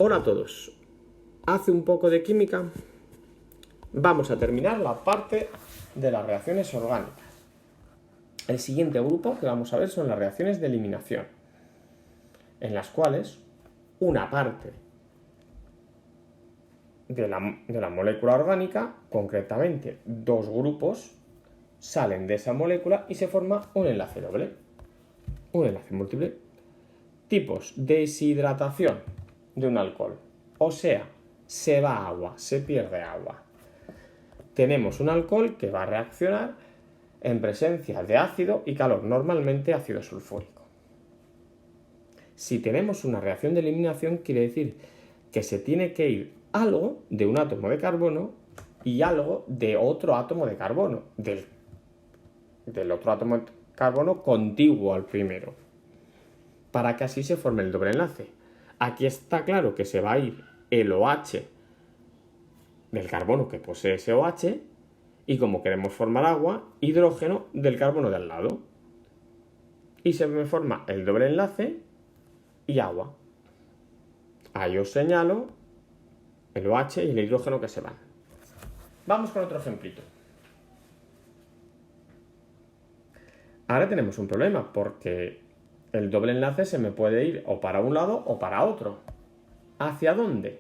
Hola a todos. Hace un poco de química. Vamos a terminar la parte de las reacciones orgánicas. El siguiente grupo que vamos a ver son las reacciones de eliminación, en las cuales una parte de la molécula orgánica, concretamente dos grupos, salen de esa molécula y se forma un enlace doble, un enlace múltiple. Tipos: deshidratación de un alcohol, o sea, se va agua, se pierde agua. Tenemos un alcohol que va a reaccionar en presencia de ácido y calor, normalmente ácido sulfúrico. Si tenemos una reacción de eliminación, quiere decir que se tiene que ir algo de un átomo de carbono y algo de otro átomo de carbono, del otro átomo de carbono contiguo al primero, para que así se forme el doble enlace. Aquí está claro que se va a ir el OH del carbono que posee ese OH y, como queremos formar agua, hidrógeno del carbono de al lado. Y se me forma el doble enlace y agua. Ahí os señalo el OH y el hidrógeno que se van. Vamos con otro ejemplito. Ahora tenemos un problema porque el doble enlace se me puede ir o para un lado o para otro. ¿Hacia dónde?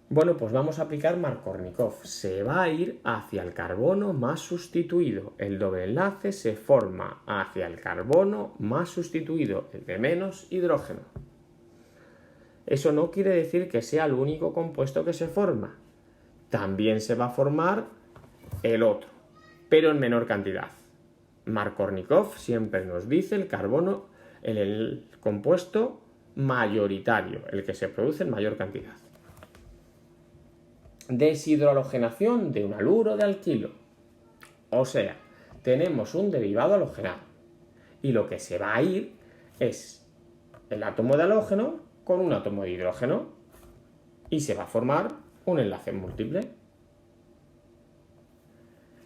Bueno, pues vamos a aplicar Markovnikov. Se va a ir hacia el carbono más sustituido. El doble enlace se forma hacia el carbono más sustituido, el de menos hidrógeno. Eso no quiere decir que sea el único compuesto que se forma. También se va a formar el otro, pero en menor cantidad. Markovnikov siempre nos dice el carbono, el compuesto mayoritario, el que se produce en mayor cantidad. Deshidrohalogenación de un haluro de alquilo. O sea, tenemos un derivado halogenado y lo que se va a ir es el átomo de halógeno con un átomo de hidrógeno y se va a formar un enlace múltiple.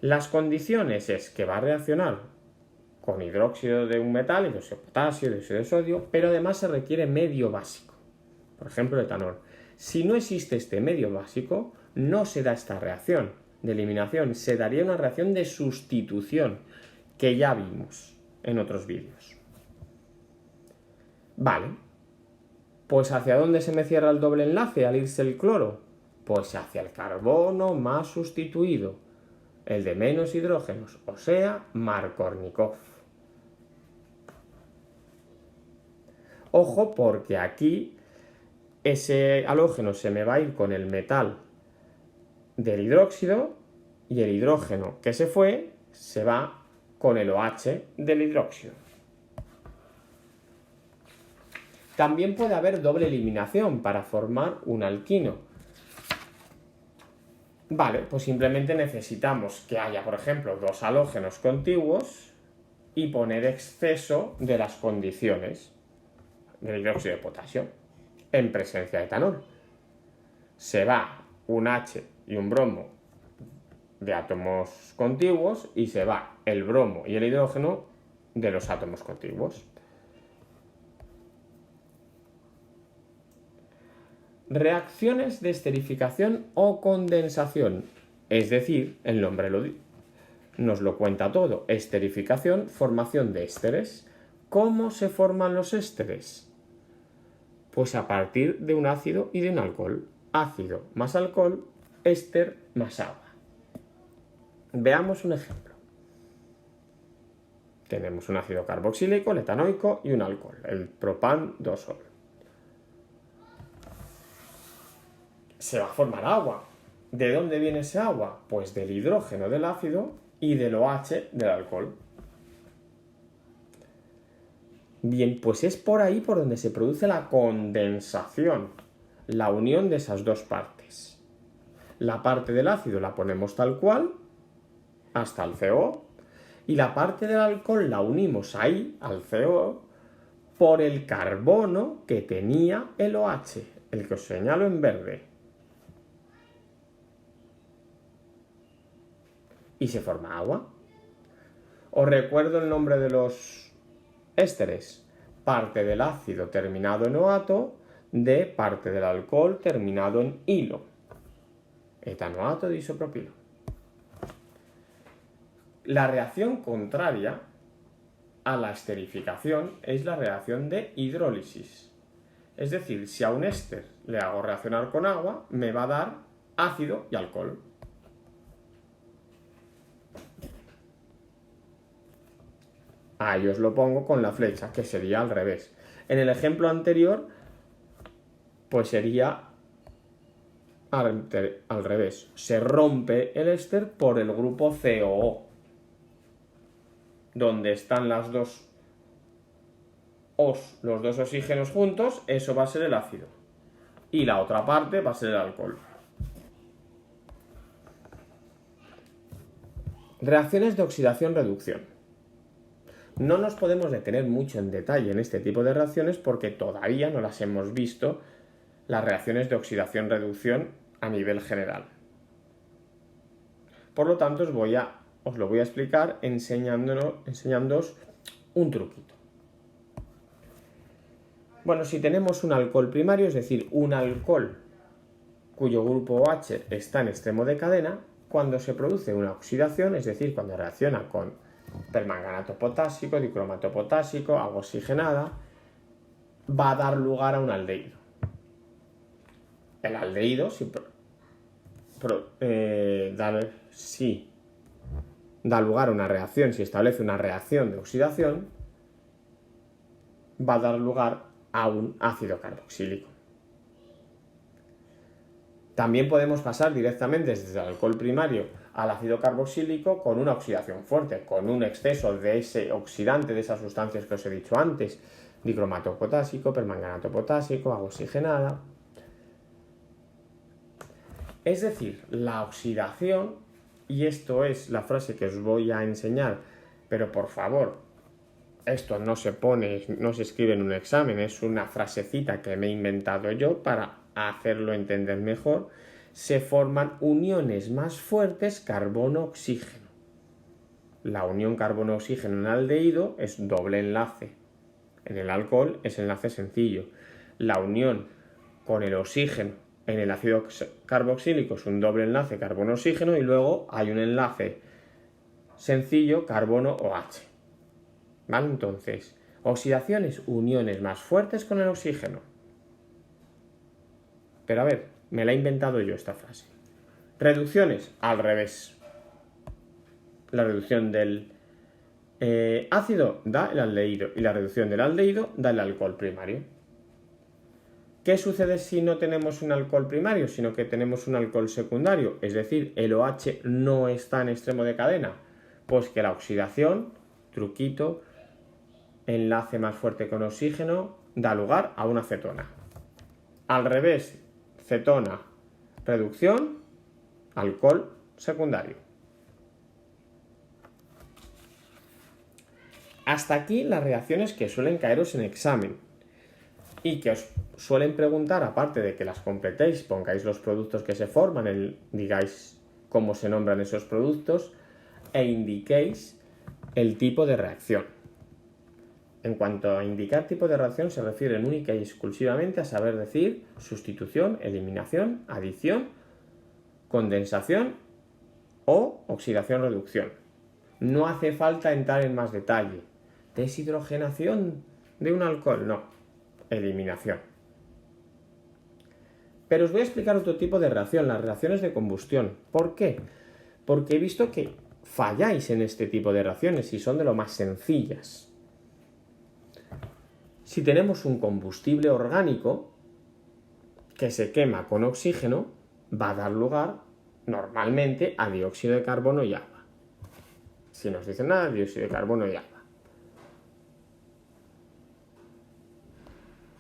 Las condiciones es que va a reaccionar con hidróxido de un metal, hidróxido de potasio, hidróxido de sodio, pero además se requiere medio básico, por ejemplo etanol. Si no existe este medio básico, no se da esta reacción de eliminación, se daría una reacción de sustitución que ya vimos en otros vídeos. Vale, pues ¿hacia dónde se me cierra el doble enlace al irse el cloro? Pues hacia el carbono más sustituido, el de menos hidrógenos, o sea, Markovnikov. Ojo, porque aquí ese halógeno se me va a ir con el metal del hidróxido y el hidrógeno que se fue se va con el OH del hidróxido. También puede haber doble eliminación para formar un alquino. Vale, pues simplemente necesitamos que haya, por ejemplo, dos halógenos contiguos y poner exceso de las condiciones del hidróxido de potasio en presencia de etanol. Se va un H y un bromo de átomos contiguos y se va el bromo y el hidrógeno de los átomos contiguos. Reacciones de esterificación o condensación, es decir, el nombre nos lo cuenta todo. Esterificación, formación de ésteres. ¿Cómo se forman los ésteres? Pues a partir de un ácido y de un alcohol. Ácido más alcohol, éster más agua. Veamos un ejemplo. Tenemos un ácido carboxílico, el etanoico y un alcohol, el propan-2-ol. Se va a formar agua. ¿De dónde viene ese agua? Pues del hidrógeno del ácido y del OH del alcohol. Bien, pues es por ahí por donde se produce la condensación, la unión de esas dos partes. La parte del ácido la ponemos tal cual, hasta el CO, y la parte del alcohol la unimos ahí, al CO, por el carbono que tenía el OH, el que os señalo en verde. Y se forma agua. Os recuerdo el nombre de los ésteres: parte del ácido terminado en oato, de parte del alcohol terminado en hilo. Etanoato de isopropilo. La reacción contraria a la esterificación es la reacción de hidrólisis. Es decir, si a un éster le hago reaccionar con agua, me va a dar ácido y alcohol. Ahí os lo pongo con la flecha, que sería al revés. En el ejemplo anterior, pues sería al revés. Se rompe el éster por el grupo COO, donde están las dos O's, los dos oxígenos juntos, eso va a ser el ácido. Y la otra parte va a ser el alcohol. Reacciones de oxidación-reducción. No nos podemos detener mucho en detalle en este tipo de reacciones porque todavía no las hemos visto, las reacciones de oxidación-reducción a nivel general. Por lo tanto, os lo voy a explicar enseñándoos un truquito. Bueno, si tenemos un alcohol primario, es decir, un alcohol cuyo grupo OH está en extremo de cadena, cuando se produce una oxidación, es decir, cuando reacciona con permanganato potásico, dicromato potásico, agua oxigenada, va a dar lugar a un aldehído. El aldehído, si da lugar a una reacción, si establece una reacción de oxidación, va a dar lugar a un ácido carboxílico. También podemos pasar directamente desde el alcohol primario al ácido carboxílico con una oxidación fuerte, con un exceso de ese oxidante, de esas sustancias que os he dicho antes, dicromato potásico, permanganato potásico, agua oxigenada. Es decir, la oxidación, y esto es la frase que os voy a enseñar, pero por favor, esto no se escribe en un examen, es una frasecita que me he inventado yo para hacerlo entender mejor. Se forman uniones más fuertes carbono-oxígeno. La unión carbono-oxígeno en aldehído es doble enlace. En el alcohol es enlace sencillo. La unión con el oxígeno en el ácido carboxílico es un doble enlace carbono-oxígeno y luego hay un enlace sencillo carbono-OH. ¿Vale? Entonces, oxidaciones, uniones más fuertes con el oxígeno. Pero a ver, me la he inventado yo esta frase. Reducciones, al revés. La reducción del ácido da el aldehído y la reducción del aldehído da el alcohol primario. ¿Qué sucede si no tenemos un alcohol primario, sino que tenemos un alcohol secundario? Es decir, el OH no está en extremo de cadena. Pues que la oxidación, truquito, enlace más fuerte con oxígeno, da lugar a una cetona. Al revés, cetona, reducción, alcohol secundario. Hasta aquí las reacciones que suelen caeros en examen y que os suelen preguntar, aparte de que las completéis, pongáis los productos que se forman, digáis cómo se nombran esos productos e indiquéis el tipo de reacción. En cuanto a indicar tipo de reacción, se refieren única y exclusivamente a saber decir sustitución, eliminación, adición, condensación o oxidación-reducción. No hace falta entrar en más detalle. Deshidrogenación de un alcohol, no. Eliminación. Pero os voy a explicar otro tipo de reacción, las reacciones de combustión. ¿Por qué? Porque he visto que falláis en este tipo de reacciones y son de lo más sencillas. Si tenemos un combustible orgánico que se quema con oxígeno, va a dar lugar normalmente a dióxido de carbono y agua. Si no os dicen nada, dióxido de carbono y agua.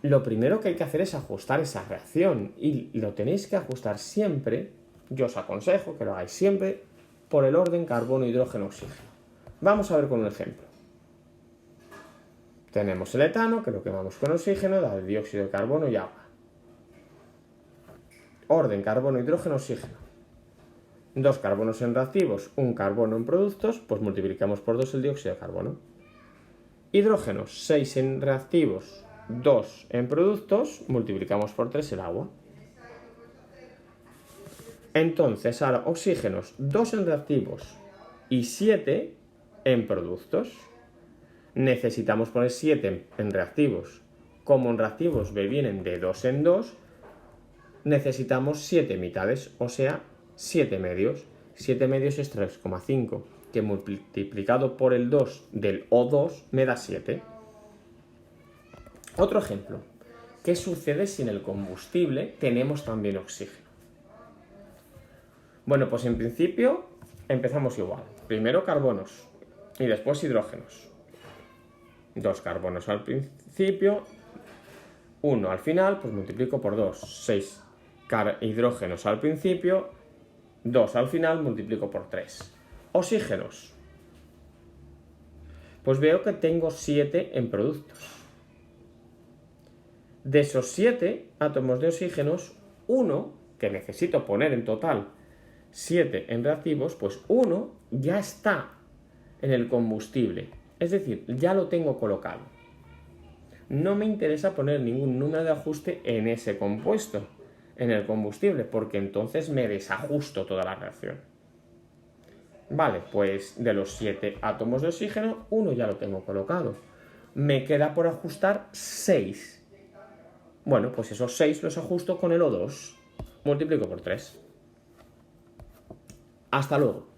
Lo primero que hay que hacer es ajustar esa reacción y lo tenéis que ajustar siempre, yo os aconsejo que lo hagáis siempre, por el orden carbono, hidrógeno, oxígeno. Vamos a ver con un ejemplo. Tenemos el etano, que lo quemamos con oxígeno, da el dióxido de carbono y agua. Orden carbono, hidrógeno, oxígeno. 2 carbonos en reactivos, 1 carbono en productos, pues multiplicamos por 2 el dióxido de carbono. Hidrógenos, 6 en reactivos, 2 en productos, multiplicamos por 3 el agua. Entonces, ahora oxígenos, 2 en reactivos y 7 en productos. Necesitamos poner 7 en reactivos. Como en reactivos vienen de 2 en 2, necesitamos 7 mitades, o sea, 7 medios. 7 medios es 3,5, que multiplicado por el 2 del O2 me da 7. Otro ejemplo. ¿Qué sucede si en el combustible tenemos también oxígeno? Bueno, pues en principio empezamos igual. Primero carbonos y después hidrógenos. 2 carbonos al principio, 1 al final, pues multiplico por 2. 6 hidrógenos al principio, 2 al final, multiplico por 3. Oxígenos. Pues veo que tengo 7 en productos. De esos 7 átomos de oxígenos, 1, que necesito poner en total 7 en reactivos, pues 1 ya está en el combustible. Es decir, ya lo tengo colocado. No me interesa poner ningún número de ajuste en ese compuesto, en el combustible, porque entonces me desajusto toda la reacción. Vale, pues de los 7 átomos de oxígeno, 1 ya lo tengo colocado. Me queda por ajustar 6. Bueno, pues esos 6 los ajusto con el O2. Multiplico por 3. Hasta luego.